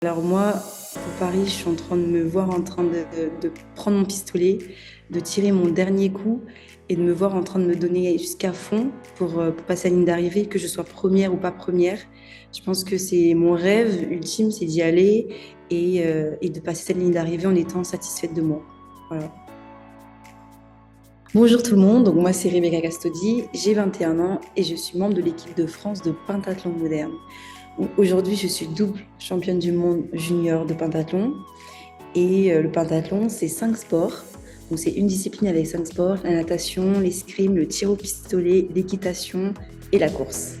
Alors moi, pour Paris, je suis en train de me voir en train de prendre mon pistolet, de tirer mon dernier coup et de me voir en train de me donner jusqu'à fond pour passer à la ligne d'arrivée, que je sois première ou pas première. Je pense que c'est mon rêve ultime, c'est d'y aller et de passer cette ligne d'arrivée en étant satisfaite de moi. Voilà. Bonjour tout le monde, donc moi c'est Rebecca Castodi, j'ai 21 ans et je suis membre de l'équipe de France de pentathlon moderne. Aujourd'hui, je suis double championne du monde junior de pentathlon. Et le pentathlon, c'est 5 sports. Donc, c'est une discipline avec 5 sports, la natation, l'escrime, le tir au pistolet, l'équitation et la course.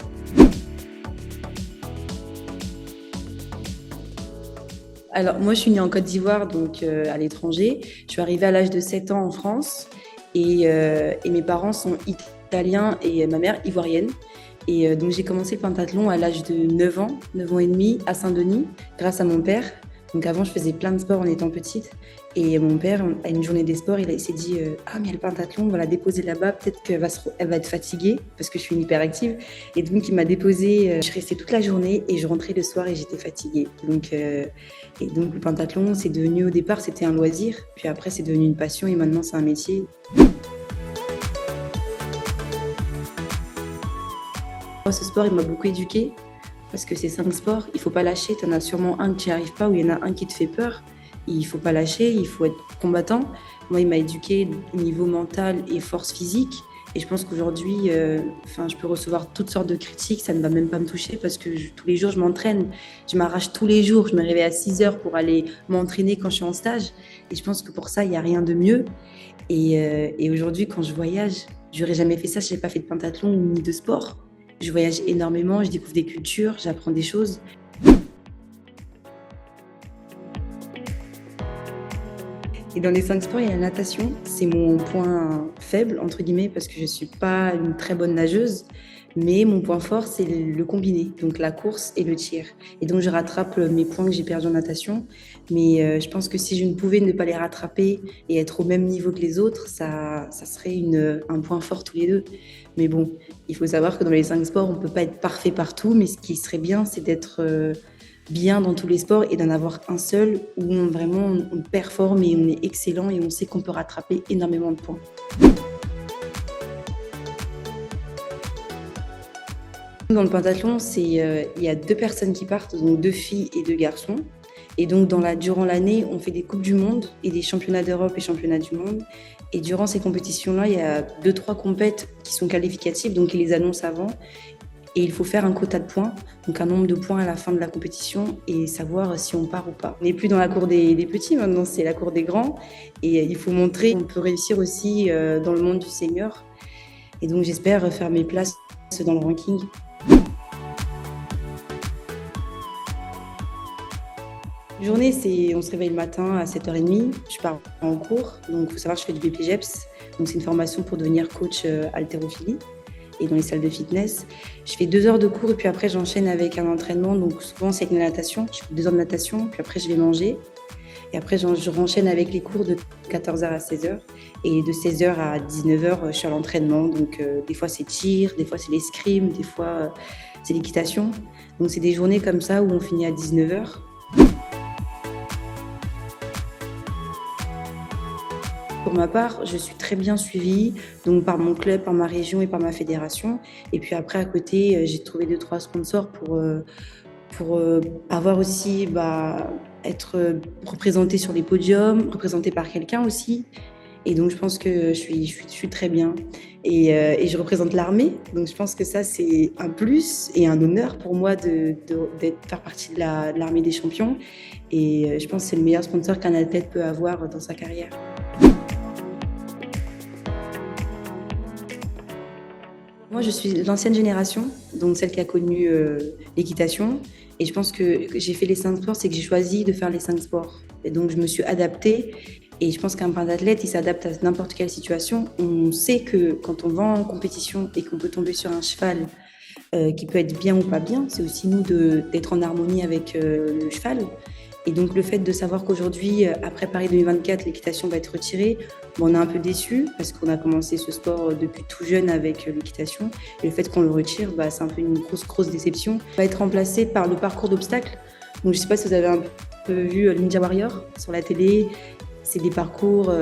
Alors, moi, je suis née en Côte d'Ivoire, donc à l'étranger. Je suis arrivée à l'âge de 7 ans en France et mes parents sont italiens et ma mère ivoirienne. Donc, j'ai commencé le pentathlon à l'âge de 9 ans, 9 ans et demi, à Saint-Denis, grâce à mon père. Donc, avant, je faisais plein de sports en étant petite. Et mon père, à une journée des sports, il s'est dit Ah, mais il y a le pentathlon, on va la déposer là-bas, peut-être elle va être fatiguée, parce que je suis une hyperactive. Et donc, il m'a déposée, je restais toute la journée et je rentrais le soir et j'étais fatiguée. Et donc, le pentathlon, c'est devenu, au départ, c'était un loisir, puis après, c'est devenu une passion et maintenant, c'est un métier. Ce sport, il m'a beaucoup éduquée parce que c'est 5 sports, il faut pas lâcher. Tu en as sûrement un que tu n'y arrives pas ou il y en a un qui te fait peur. Il faut pas lâcher, il faut être combattant. Moi, il m'a éduquée au niveau mental et force physique. Et je pense qu'aujourd'hui, je peux recevoir toutes sortes de critiques, ça ne va même pas me toucher parce que tous les jours, je m'entraîne. Je m'arrache tous les jours. Je me réveille à 6 heures pour aller m'entraîner quand je suis en stage. Et je pense que pour ça, il n'y a rien de mieux. Et aujourd'hui, quand je voyage, j'aurais jamais fait ça si je n'ai pas fait de pentathlon ni de sport. Je voyage énormément, je découvre des cultures, j'apprends des choses. Et dans les 5 sports, il y a la natation. C'est mon point faible, entre guillemets, parce que je ne suis pas une très bonne nageuse. Mais mon point fort, c'est le combiné, donc la course et le tir. Et donc, je rattrape mes points que j'ai perdus en natation. Mais je pense que si je ne pouvais ne pas les rattraper et être au même niveau que les autres, ça serait un point fort tous les deux. Mais bon, il faut savoir que dans les 5 sports, on ne peut pas être parfait partout. Mais ce qui serait bien, c'est d'être bien dans tous les sports et d'en avoir un seul où on performe et on est excellent et on sait qu'on peut rattraper énormément de points. Dans le pentathlon, il y a 2 personnes qui partent, donc 2 filles et 2 garçons. Et donc, durant l'année, on fait des Coupes du Monde et des championnats d'Europe et championnats du monde. Et durant ces compétitions-là, il y a 2, 3 compètes qui sont qualificatives, donc ils les annoncent avant. Et il faut faire un quota de points, donc un nombre de points à la fin de la compétition et savoir si on part ou pas. On n'est plus dans la cour des petits, maintenant c'est la cour des grands. Et il faut montrer qu'on peut réussir aussi dans le monde du senior. Et donc j'espère faire mes places dans le ranking. Journée, on se réveille le matin à 7h30, je pars en cours. Donc il faut savoir que je fais du BPGEPS, donc c'est une formation pour devenir coach haltérophilie. Et dans les salles de fitness. Je fais 2 heures de cours et puis après j'enchaîne avec un entraînement. Donc souvent c'est avec la natation. Je fais 2 heures de natation, puis après je vais manger. Et après je renchaîne avec les cours de 14h à 16h. Et de 16h à 19h, je suis à l'entraînement. Donc des fois c'est tir, des fois c'est l'escrime, des fois c'est l'équitation. Donc c'est des journées comme ça où on finit à 19h. Pour ma part, je suis très bien suivie donc par mon club, par ma région et par ma fédération. Et puis après, à côté, j'ai trouvé 2, 3 sponsors pour avoir aussi, être représentée sur les podiums, représentée par quelqu'un aussi. Et donc, je pense que je suis très bien. Et je représente l'armée. Donc, je pense que ça, c'est un plus et un honneur pour moi faire partie de l'armée des champions. Et je pense que c'est le meilleur sponsor qu'un athlète peut avoir dans sa carrière. Moi, je suis l'ancienne génération, donc celle qui a connu l'équitation. Et je pense que j'ai fait les 5 sports, c'est que j'ai choisi de faire les 5 sports. Et donc, je me suis adaptée. Et je pense qu'un pentathlète, il s'adapte à n'importe quelle situation. On sait que quand on va en compétition et qu'on peut tomber sur un cheval qui peut être bien ou pas bien, c'est aussi nous d'être en harmonie avec le cheval. Et donc le fait de savoir qu'aujourd'hui, après Paris 2024, l'équitation va être retirée, on est un peu déçus parce qu'on a commencé ce sport depuis tout jeune avec l'équitation. Et le fait qu'on le retire, c'est un peu une grosse déception. Il va être remplacé par le parcours d'obstacles. Donc, je ne sais pas si vous avez un peu vu Ninja Warrior sur la télé. C'est des parcours,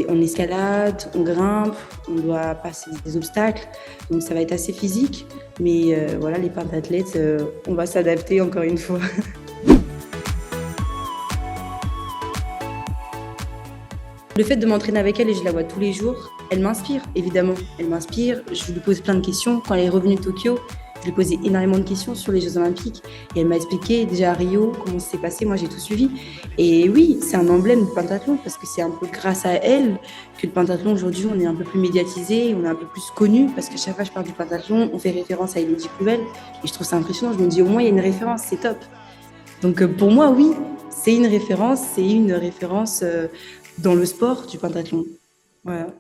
on escalade, on grimpe, on doit passer des obstacles. Donc, ça va être assez physique. Mais voilà, les pentathlètes, on va s'adapter encore une fois. Le fait de m'entraîner avec elle et je la vois tous les jours, elle m'inspire, évidemment. Elle m'inspire. Je lui pose plein de questions. Quand elle est revenue de Tokyo, je lui ai posé énormément de questions sur les Jeux Olympiques. Et elle m'a expliqué déjà à Rio comment ça s'est passé. Moi, j'ai tout suivi. Et oui, c'est un emblème du pentathlon parce que c'est un peu grâce à elle que le pentathlon, aujourd'hui, on est un peu plus médiatisé, on est un peu plus connu parce que chaque fois que je parle du pentathlon, on fait référence à Elodie Pouvel. Et je trouve ça impressionnant. Je me dis, au moins, il y a une référence, c'est top. Donc pour moi, oui, c'est une référence dans le sport du pentathlon. Voilà.